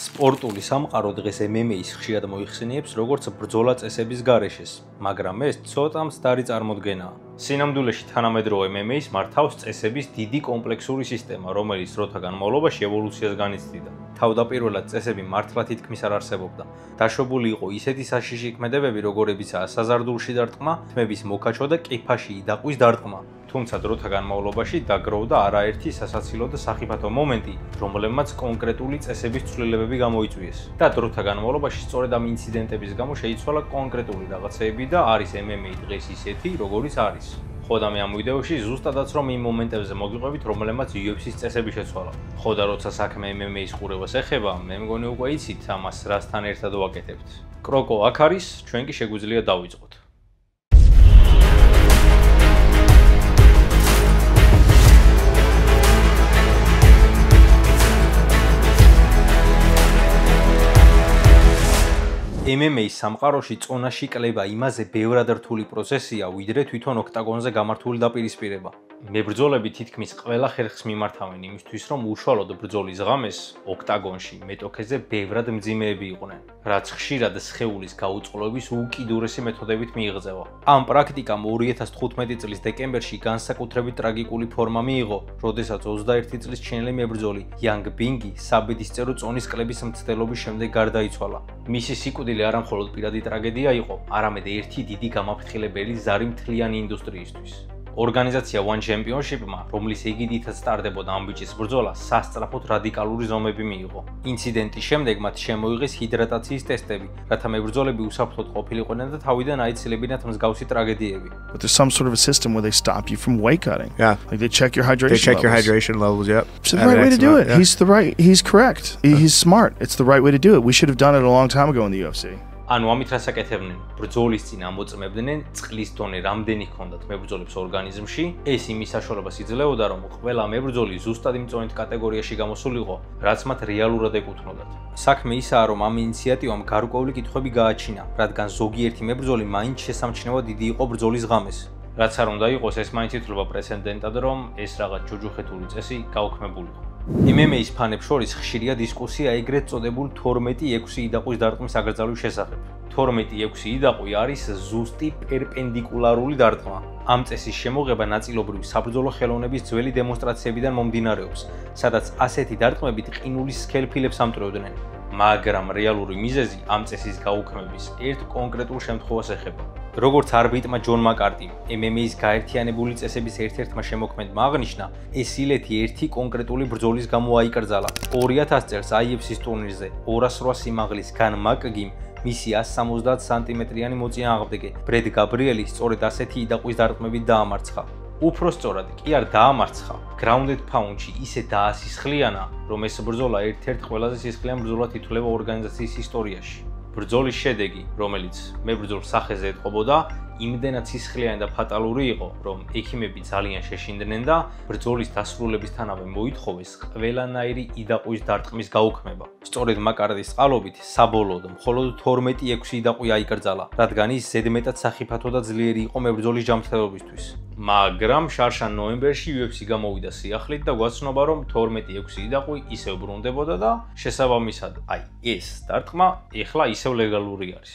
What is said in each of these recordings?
სპორტული სამყარო დღეს MMA-ს ხშირად მოიხსენიებს როგორც ბრძოლა წესების გარეშეს, მაგრამ ეს ცოტა მცდარი წარმოდგენაა. სინამდვილეში თანამედროვე MMA-ს მართავს წესების დიდი კომპლექსური სისტემა, რომელიც დროთა განმავლობაში ევოლუციას განიცდიდა. თავდაპირველად წესები მართლა თითქმის არ არსებობდა. დაშვებული იყო ისეთი საშიში ქმედებები, როგორებიცაა საზარდულში დარტყმა, თმების მოკაჩვა და კიფაში იდაყვის დარტყმა. თუმცა დროთა განმავლობაში დაგროვდა არაერთი სასაცილო და სახიფათო მომენტი, რომლებმაც კონკრეტული წესების ცვლილებები გამოიწვიეს. და დროთა განმავლობაში სწორედ ამ ინციდენტების გამო შეიცვალა კონკრეტული რაღაცეები და არის MMA დღეს ისეთი, როგორიც არის. ხოდამე ამ ვიდეოში ზუსტადაც რომ იმ მომენტებზე მოგიყვებით, რომლებმაც UFC-ს წესები შეცვალა. ხოდა როცა საქმე MMA-ს ყურებას ეხება, მე მგონი უკვე იცით ამას რასთან ერთად ვაკეთებთ. კროკო აქ არის, ჩვენ კი შეგვიძლია დავიწყოთ. MMA-ს სამყაროში წონაში კლება იმაზე ბევრად რთული პროცესია, ვიდრე თვითონ ოქტაგონზე გამართული დაპირისპირება. მებრძოლები თითქმის ყველა ხერხს მიმართავენ იმისთვის, რომ უშუალოდ ბრძოლის ღამეს ოქტაგონში მეტოქეზე ბევრად მძიმეები იყვნენ, რაც ხშირად სხეულის გაუწყლობის უკიდურესი მეთოდებით მიიღწევა. ამ პრაქტიკამ 2015 წლის დეკემბერში განსაკუთრებით ტრაგიკული ფორმა მიიღო, როდესაც 21 წლის ჩინელი მებრძოლი იანგ ბინგი საბედისწერო წონის კლების მცდელობის შემდეგ გარდაიცვალა. მისი სიკვდილი არა მხოლოდ პირადი ტრაგედია იყო, არამედ ერთი დიდი გამაფრთხილებელი ზარი მთლიანი ინდუსტრიისთვის. ორგანიზაცია One Championship-მა, რომლის ეგიდითაც ტარდებოდა ამ ბიჭის ბრძოლა, სასწრაფოდ რადიკალური ზომები მიიღო. ინციდენტის შემდეგ მათ შემოიღეს ჰიდრატაციის ტესტები, რათა მებრძოლები უსაფრთხოდ ყოფილიყვნენ და თავიდან აიცილებინათ მსგავსი ტრაგედიები. But there's some sort of a system where they stop you from weight cutting. Yeah. Like they check your hydration levels. They check your hydration levels, yep. It's the right way to do it. Yeah. He's correct. He's smart. It's the right way to do it. We should have done it a long time ago in the UFC. ანუ ამით რას აკეთებდნენ? ბრძოლის წინ ამოწმებდნენ წყლის დონე რამდენი ჰქონდათ მებრძოლებს ორგანიზმში. ეს იმის საშუალებას იძლეოდა, რომ ყველა მებრძოლი ზუსტად იმ წონით კატეგორიაში გამოსულიყო, რაც მათ რეალურად ეკუთვნოდათ. საქმე ისაა, რომ ამ ინიციატივამ გარკვეული კითხვები გააჩინა, რადგან ზოგიერთი მებრძოლი მაინც შესამჩნევად დიდი იყო ბრძოლის ღამეს. რაც არ უნდა იყოს, ეს მაინც ითვლება პრეცედენტად, რომ ეს რაღაც ჯუჯუხეთური წესი გაუქმებულიყო. MMA-ს ფანებს შორის ხშირია დისკუსია ეგრეთ წოდებულ 12-6 იდაყვის დარტყმის აკრძალვის შესახებ. 12-6 იდაყვი არის ზუსტი პერპენდიკულარული დარტყმა. ამ წესის შემოღება ნაწილობრივ საბრძოლო ხელოვნების ძველი დემონსტრაციებიდან მომდინარეობს, სადაც ასეთი დარტყმებით ყინულის სქელფილებს ამტვრევდნენ. მაგრამ რეალური მიზეზი ამ წესის გაუქმების ერთ კონკრეტულ შემთხვევას ეხება. როგორც არბიტრმა ჯონ მაკარტიმ, MMA-ს გაერთიანებული წესების ერთ-ერთმა შემოქმედმა აღნიშნა, ეს ილეთი ერთი კონკრეტული ბრძოლის გამო აიკრძალა. 2000 წელს IFC-ს ტურნირზე 208 სიმაღლის გან მაკგიმ მისი 170 სანტიმეტრიანი მოწინააღმდეგე ბრედ გაბრიელი სწორედ ასეთი იდაყვის დარტყმებით დაამარცხა. უფრო სწორად კი არ დაამარცხა, grounded pound-ში ისე დაასისხლიანა, რომ ეს ბრძოლა ერთ-ერთ ყველაზე სისხლიან ბრძოლად ითვლება ორგანიზაციის ისტორიაში. ბრძოლის შედეგი, რომელიც მებრძოლ სახეზე ეთყობოდა, იმდენად სისხლიანი და ფატალური იყო, რომ ექიმები ძალიან შეშინდნენ და ბრძოლის დასრულებისთანავე მოითხოვეს ყველანაირი იდაყვის დარტყმის გაუქმება. სწორედ მაკარტის წყალობით საბოლოოდ მხოლოდ 12-6 იდაყვი აიკრძალა, რადგან ის ზედმეტად სახიფათო და ძლიერი იყო მებრძოლის ჯანმრთელობისთვის. მაგრამ შარშან ნოემბერში UFC გამოვიდა სიახლით და გვაცნობა, რომ 12-6 იდაყვი ისევ ბრუნდებოდა და შესაბამისად, ეს დარტყმა ეხლა ისევ ლეგალური არის.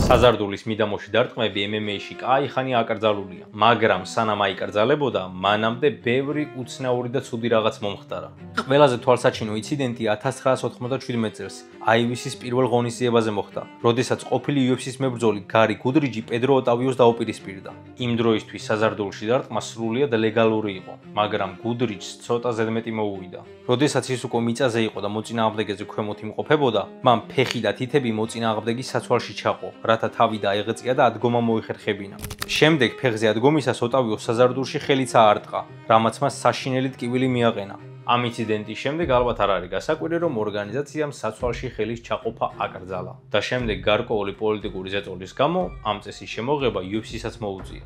საზარდულის მიდამოში დარტყმები MMA-ში კაიხანი აკრძალულია, მაგრამ სანამ აიკრძალებოდა, მანამდე ბევრი უცნაური და ცუდი რაღაც მომხდარა. ყველაზე თვალსაჩინო ინციდენტი 1997 წელს IBC-ს პირველ ღონისძიებაზე მოხდა, როდესაც ყოფილი UFC-ს მებრძოლი გარი გუდრიჯი პედრო ოტავიოს დაუპირისპირდა. იმ დროისთვის საზარდულში დარტყმა სრულიად ლეგალური იყო, მაგრამ გუდრიჯს ცოტა ზედმეტი მოუვიდა. როდესაც ის უკვე მიწაზე იყო და მოწინააღმდეგეზე ქვემოთ იმყოფებოდა, მან ფეხი და თითები მოწინააღმდეგის საცვალში ჩაყო, რათა თავი დაეღწია და ადგომა მოიხერხებინა. შემდეგ ფეხზე ადგომისას ოტავიო საზარდულში ხელიც აარტყა, რამაც მას საშინელი ტკივილი მიაყენა. ამ ინციდენტის შემდეგ ალბათ არ არის გასაკვირი, რომ ორგანიზაციამ საცვალში ხელის ჩაყოფა აკრძალა და შემდეგ გარკვეული პოლიტიკური ზეწოლის გამო ამ წესის შემოღება UFC-საც მოუწია.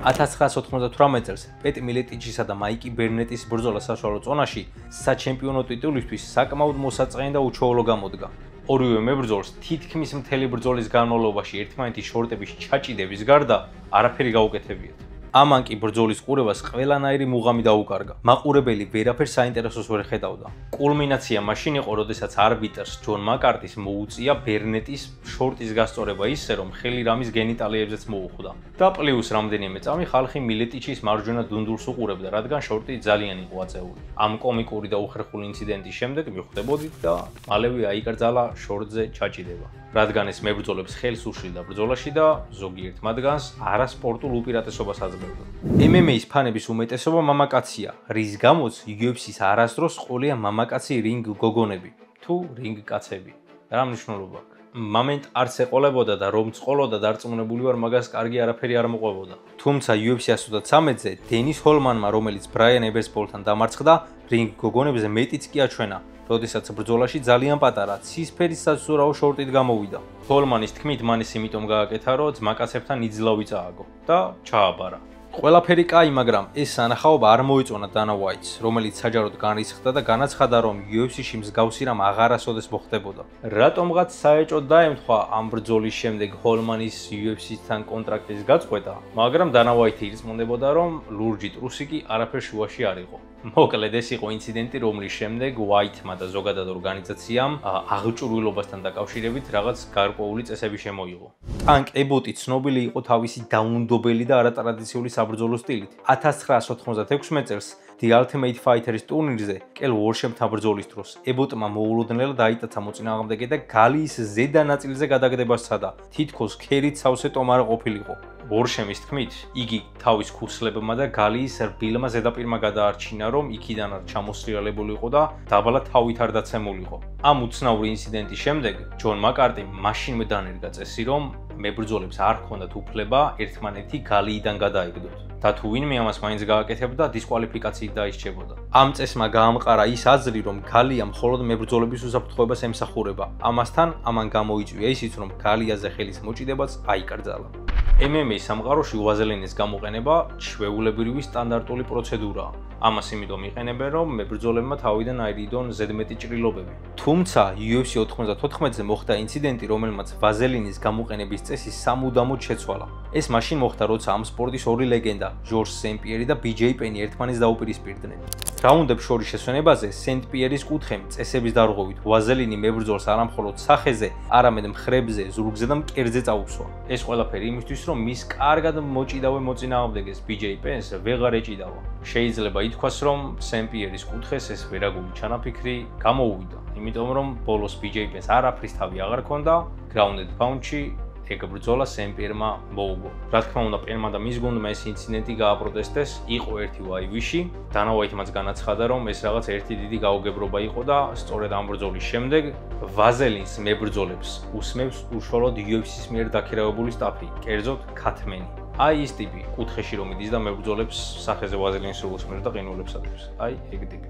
1998 წელს პეტ მილეტიჩისა და მაიკი ბერნეტის ბრძოლა საშუალო წონაში საჩემპიონო ტიტულისთვის საკმაოდ მოსაწყენი და უჩვეულო გამოდგა. ორივე მებრძოლს თითქმის მთელი ბრძოლის განმავლობაში ერთმანეთის შორტების ჩაჭიდების გარდა არაფერი გაუკეთებიათ. ამან კი ბრძოლის ყურებას ყველანაირი მუღამი დაუკარგა. მაყურებელი ვერაფერ საინტერესოს ვერ ხედავდა. კულმინაცია მაშინ იყო, როდესაც არბიტრს ჯონ მაკარტის მოუწია ბერნეტის შორტის გასწორება ისე, რომ ხელი რამის გენიტალიებზეც მოუხვდა. და პლუს რამდენიმე წამი ხალხი მილეტიჩის მარჯვენა დუნდურს უყურებდა, რადგან შორტი ძალიან იყო აწეული. ამ კომიკური და უხერხული ინციდენტის შემდეგ მიხვდებოდით და მალევე აიკრძალა შორტზე ჩაჭიდება. რადგან ეს მებრძოლებს ხელს უშლიდა ბრძოლაში და ზოგიერთ მათგანს არასპორტულ უპირატესობას აძლევდა. MMA-ის ფანების უმეტესობა მამაკაცია, რის გამოც UFC-ს არასდროს ყოლია მამაკაცი რინგ გოგონები თუ რინგ კაცები. რა მნიშვნელობა აქვს? მომენტ არც ეყოლებოდა და რომ წყოლოდა დარწმუნებული ვარ მაგას კარგი არაფერი არ მოყვებოდა. თუმცა UFC 113-ზე დენის ჰოლმანმა, რომელიც ბრაიან ებერსბოლთან დამარცხდა, რინგ გოგონებზე მეტიც კი აჩვენა. როდესაც ბრძოლაში ძალიან პატარა ცისფერი საცურაო შორტით გამოვიდა. ჰოლმანის თქმით, მან ის იმიტომ გააკეთა, რომ ძმაკაცებთან იძლავი წააგო და ჩააბარა. ყველაფერი კაი, მაგრამ ეს სანახაობა არ მოიწონა დანა ვაიტს, რომელიც საჯაროდ განრისხდა და განაცხადა, რომ UFC-ში მსგავსი რამ აღარასოდეს მოხდებოდა. რატომღაც საეჭოდ დაემთხვა ამ ბრძოლის შემდეგ ჰოლმანის UFC-თან კონტრაქტის გაწყვეტა, მაგრამ დანა ვაიტი ირწმუნდებოდა, რომ ლურჯი ტრუსი კი არაფერ შუაში არ იყო. მოკლედ ეს იყო ინციდენტი, რომლის შემდეგ ვაიტმა და ზოგადად ორგანიზაციამ აღჭურვილობასთან დაკავშირებით რაღაც გარკვეული წესები შემოიღო. ტანკ ებოტი ცნობილი იყო თავისი დაუნდობელი და არატრადიციული საბრძოლო სტილით. 1996 წელს The Ultimate Fighter-ის ტურნირზე კელ ვორშემთან ბრძოლის დროს ებოტმა მოულოდნელად აიტაცა მოწინააღმდეგე და გალიის ზედა ნაწილზე გადაგდება სცადა. თითქოს ქერით სავსე ტომარა ყოფილიყო. ვორშემის თქმით, იგი თავის ქუსლებმა და გალიის რბილმა ზედაპირმა გადაარჩინა, რომ იქიდან არ ჩამოსრიალებული იყო და დაბალად თავით არ დაცემულიყო. ამ უცნაური ინციდენტის შემდეგ ჯონ მაკარტიმ მაშინვე დანერგა წესი, რომ მებრძოლებს არ ჰქონდათ უფლება ერთმანეთი გალიიდან გადაეგდოთ. და თუ ვინმე ამას მაინც გააკეთებდა, დისკვალიფიკაციით დაისჭებოდა. ამ წესმა გაამყარა ის აზრი, რომ გალია მხოლოდ მებრძოლების უსაფრთხოებას ემსახურება. ამასთან ამან გამოიწვია ისიც, რომ გალიაზე ხელის მოჭიდებაც აიკრძალა. MMA სამყაროში ვაზელინის გამოყენება ჩვეულებრივი სტანდარტული პროცედურაა. ამას იმიტომ იყენებენ, რომ მებრძოლებმა თავიდან აირიდონ ზედმეტი ჭრილობები. თუმცა UFC 94-ზე მოხდა ინციდენტი, რომელმაც ვაზელინის გამოყენების წესი სამუდამოდ შეცვალა. ეს მაშინ მოხდა, როცა ამ სპორტის ორი ლეგენდა, ჟორჟ სენ-პიერი და BJ პენი ერთმანეთს დაუპირისპირდნენ. რაუნდებს შორის შესვენებაზე სენტ-პიერის კუთხემ წესების დარღვევით ვაზელინი მებრძოლს არამხოლოდ სახეზე, არამედ მხრებზე, ზურგზე და მკერდზე წაუწვა. ეს ყველაფერი იმისთვის, რომ მის კარგად მოჭიდავე მოწინააღმდეგეს BJ პენს ვეღარ ეჭიდავა. შეიძლება ითქვას, რომ სენ-პიერის კუთხეს ეს ვერაგული ჩანაფიქრი გამოუვიდა, იმიტომ რომ ბოლოს BJ პენს არაფრის თავი აღარ ჰქონდა, ground and pound-ში ეგ ბრძოლა სენ-პიერმა მოუგო. რა თქმა უნდა, პენმა და მის გუნდმა ეს ინციდენტი გააპროტესტეს, იყო ერთი ვაივიში. დანა ვაიტმაც განაცხადა, რომ ეს რაღაც ერთი დიდი გაუგებრობა იყო და სწორედ ამ ბრძოლის შემდეგ ვაზელინს მებრძოლებს უსმევს უშუალოდ UFC-ის მიერ დაქირავებული სტაფი, კერძოდ ქათმენი. აი ის ტიპი, კუთხეში რომ იდის და მებრძოლებს სახეზე ვაზელინის სრულს მიერ და ყინულებს ატებს. აი ეგ ტიპი.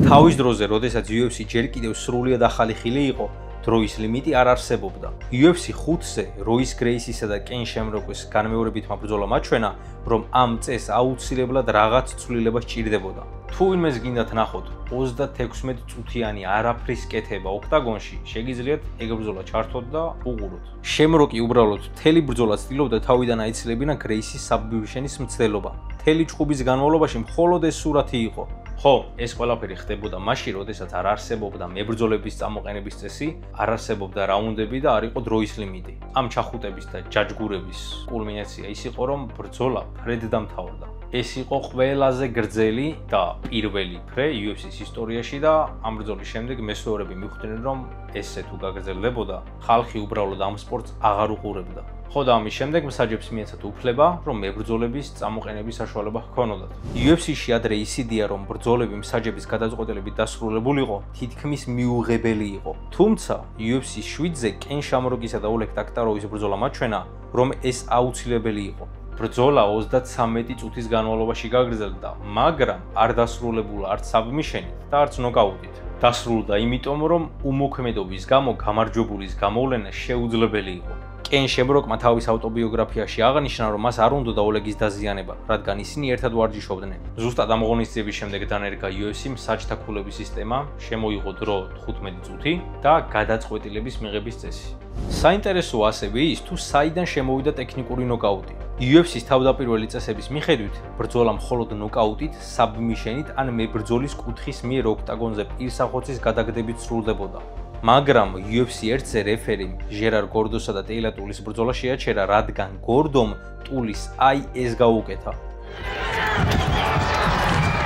თავის დროზე, როდესაც UFC ჯერ კიდევ სრულიად ახალი ხილი იყო, დროის ლიმიტი არ არსებობდა. UFC 5-ზე როის გრეისისა და კენ შემროკვის განმეორებითმა ბრძოლამ აჩვენა, რომ ამ წეს აუცილებლად რაღაც ცვლილება სჭირდებოდა. თუ ვინმეს გინდათ ნახოთ 36 წუთიანი არაფრის კეთება ოქტაგონში, შეგიძლიათ ეგ ბრძოლა ჩართოთ და უყუროთ. შემროკი უბრალოდ მთელი ბრძოლა ცდილობდა თავიდან აიცილებინა გრეისის საბბივიშენის მცდელობა. მთელი ჭუბის განმავლობაში მხოლოდ ეს სურათი იყო. ხო, ეს ყველაფერი ხდებოდა მაშინ, როდესაც არ არსებობდა მებრძოლების წამოყენების წესი, არ არსებობდა რაუნდები და არ იყო დროის ლიმიტი. ამ ჩახუტების და ჯაჯგურების კულმინაცია ის იყო, რომ ბრძოლა ფრედ დამთავრდა. ეს იყო ყველაზე გრძელი და პირველი ფრე UFC-ის ისტორიაში და ამ ბრძოლის შემდეგ მესვეურები მიხვდნენ, რომ ესე თუ გაგრძელდებოდა, ხალხი უბრალოდ ამ სპორტს აღარ უყურებდა. ხო და ამის შემდეგ მსაჯებს მიეცათ უფლება, რომ მებრძოლების წამოყენების საშუალება ჰქონოდათ. UFC-ში ადრე ისიდია, რომ ბრძოლები მსაჯების გადაწყვეტილებით დასრულებულიყო, თითქმის მიუღებელი იყო. თუმცა UFC 7-ზე კენ შამროკისა და ოლეგ ტაქტაროვის ბრძოლა მაჩვენა, რომ ეს აუცილებელი იყო. ბრძოლა 33 წუთის განმავლობაში გაგრძელდა, მაგრამ არ დასრულებულა არც საბმიშენით და არც ნოკაუტით. დასრულდა იმიტომ, რომ უმოქმედობის გამო გამარჯვებულის გამოვლენა შეუძლებელი იყო. კენ შემროკმა თავის ავტობიოგრაფიაში აღნიშნა, რომ მას არ უნდოდა ოლეგის დაზიანება, რადგან ისინი ერთად ვარჯიშობდნენ. ზუსტად ამ ღონისძიების შემდეგ დანერგა UFC-მ საჯთა ქულების სისტემა, შემოიღო დრო 15 წუთი და გადაწყვეტილების მიღების წესი. საინტერესოა ასევე ის, თუ საიდან შემოვიდა ტექნიკური ნოკაუტი. UFC-ს თავდაპირველი წესების მიხედვით, ბრძოლა მხოლოდ ნოკაუტით, საბმიშენით ან მებრძოლის კუთხის მიერ ოქტაგონზე პირსახოცის გადაგდებით სრულდებოდა. მაგრამ UFC 1-ზე რეფერიმ ჟერარ გორდოსა და ტეილა ტულის ბრძოლა შეაჩერა, რადგან გორდომ ტულის აი ეს გაუკეთა.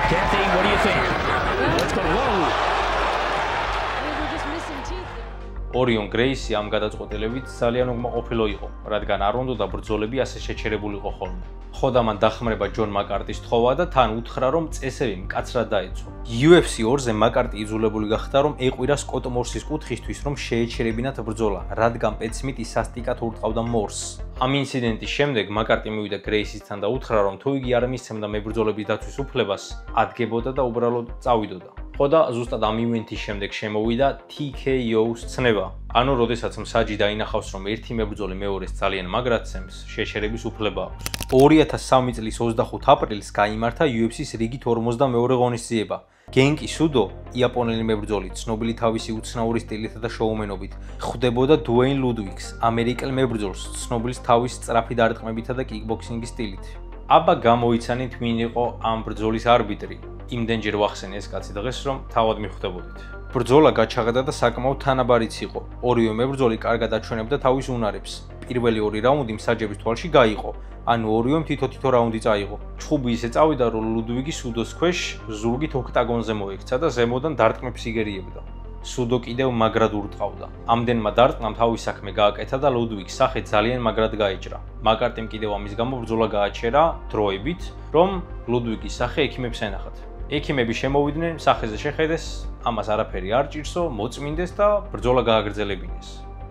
Kathy, what do you think? Let's go. Whoa. ორიონ გრეისი ამ გადაწყვეტილებით ძალიან უკმაყოფილო იყო, რადგან არ უნდოდა ბრძოლები ასე შეჩერებულიყო ხოლმე. ხო და მან დახმარება ჯონ მაკარტის თხოვა და თან უთხრა, რომ წესები მკაცრად დაეცვა. UFC 2-ზე მაკარტი იძულებული გახდა, რომ ეყვირა სკოტ მორსის კუთხისთვის, რომ შეეჩერებინათ ბრძოლა, რადგან პეცმით ის სასტიკად ურტყავდა მორსს. ამ ინციდენტის შემდეგ მაკარტი მივიდა გრეისისთან და უთხრა, რომ თუ იგი არ მისცემდა მებრძოლების დაცვის უფლებას, ადგებოდა და უბრალოდ წავიდოდა. ხო და ზუსტად ამ ივენთის შემდეგ შემოვიდა TKO-ს ცნება. ანუ, როდესაც მსაჯი დაინახავს, რომ ერთი მებრძოლი მეორეს ძალიან მაგრად ცემს, შეჩერების უფლება აქვს. 2003 წლის 25 აპრილს გაიმართა UFC-ს რიგით 42 ღონისძიება. გენკი სუდო, იაპონელი მებრძოლი, ცნობილი თავისი უცნაური სტილითა და შოუმენობით, ხვდებოდა დუეინ ლუდვიგს, ამერიკელ მებრძოლს, ცნობილს თავის სწრაფი დარტყმებითა და კიკბოქსინგის სტილით. აბა გამოიცანით, ვინ იყო ამ ბრძოლის არბიტრი. იმდენჯერ ვახსენე ეს კაცი დღეს, რომ თავად მიხვდებოდით. ბრძოლა გაჩაღდა და საკმაოდ თანაბარიც იყო. ორივე მებრძოლი კარგად აჩვენებდა თავის უნარებს. პირველი ორი რაუნდი მსაჯების თვალში გაიყო, ანუ ორივემ თითო-თითო რაუნდი წაიღო. ჩხუბი ისე წავიდა, რომ ლუდვიგი სუდოს ქვეშ ზურგით ოქტაგონზე მოექცა და ზემოდან დარტყმებს იგერიებდა. სუდო კიდევ მაგრად ურტყავდა. ამდენმა დარტყმამ თავის საქმე გააკეთა და ლუდვიგს სახე ძალიან მაგრად გაეჭრა. მაკარტიმ კიდევ ამის გამო ბრძოლა გააჩერა დროებით, რომ ლუდვიგის სახე ექიმებს ენახათ. ექიმები შემოვიდნენ, სახეზე შეხედეს, ამას არაფერი არ ჭირსო, მოწმინდეს და ბრძოლა გააგრძელებინეს.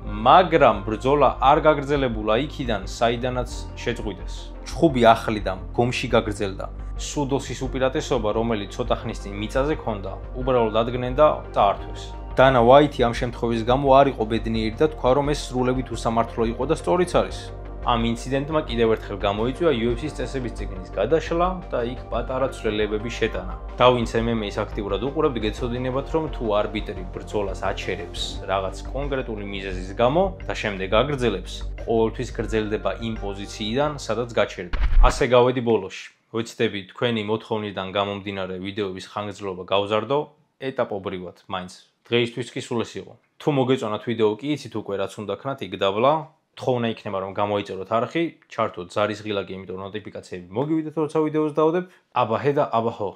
მაგრამ ბრძოლა არ გაგრძელებულა იქიდან, საიდანაც შეწყვიტეს. ჩხუბი ახლიდა, გომში გაგრძელდა. სუდოსის უპირატესობა, რომელიც ცოტა ხნის წინ მიწაზე ჰქონდა, უბრალოდ ადგნენ და წაართვეს. დანა ვაიტი ამ შემთხვევის გამო არ იყო ბედნიერი და თქვა, რომ ეს სრულებით უსამართლო იყო და სწორიც არის. ამ ინციდენტმა კიდევ ერთხელ გამოიწვია UFC-ს წესების წიგნის გადაშლა და იქ პატარა ცვლილებების შეტანა. და ვინც MMA-ს აქტიურად უყურებთ, გეცოდინებათ, რომ თუ არბიტრი ბრძოლას აჩერებს რაღაც კონკრეტული მიზეზის გამო და შემდეგ აგრძელებს, ყოველთვის გრძელდება იმ პოზიციიდან, სადაც გაჩერდა. ასე გავედი ბოლოში. ვეცდები თქვენი მოთხოვნიდან გამომდინარე ვიდეოების ხანგრძლივობა გავზარდო ეტაპობრივად, მაინც დღეისთვის კი სულ ეს იყო. თუ მოგეწონათ ვიდეო კი იცით უკვე რაც უნდა ქნათ, იქ დავლა. თხოვნა იქნება, რომ გამოიწეროთ არხი, ჩართოთ ზარისღილაკი, იმიტომ რომ ნოტიფიკაციები მოგივიდეთ, როცა ვიდეოს დავდებ. აბა ჰე და აბა ხო.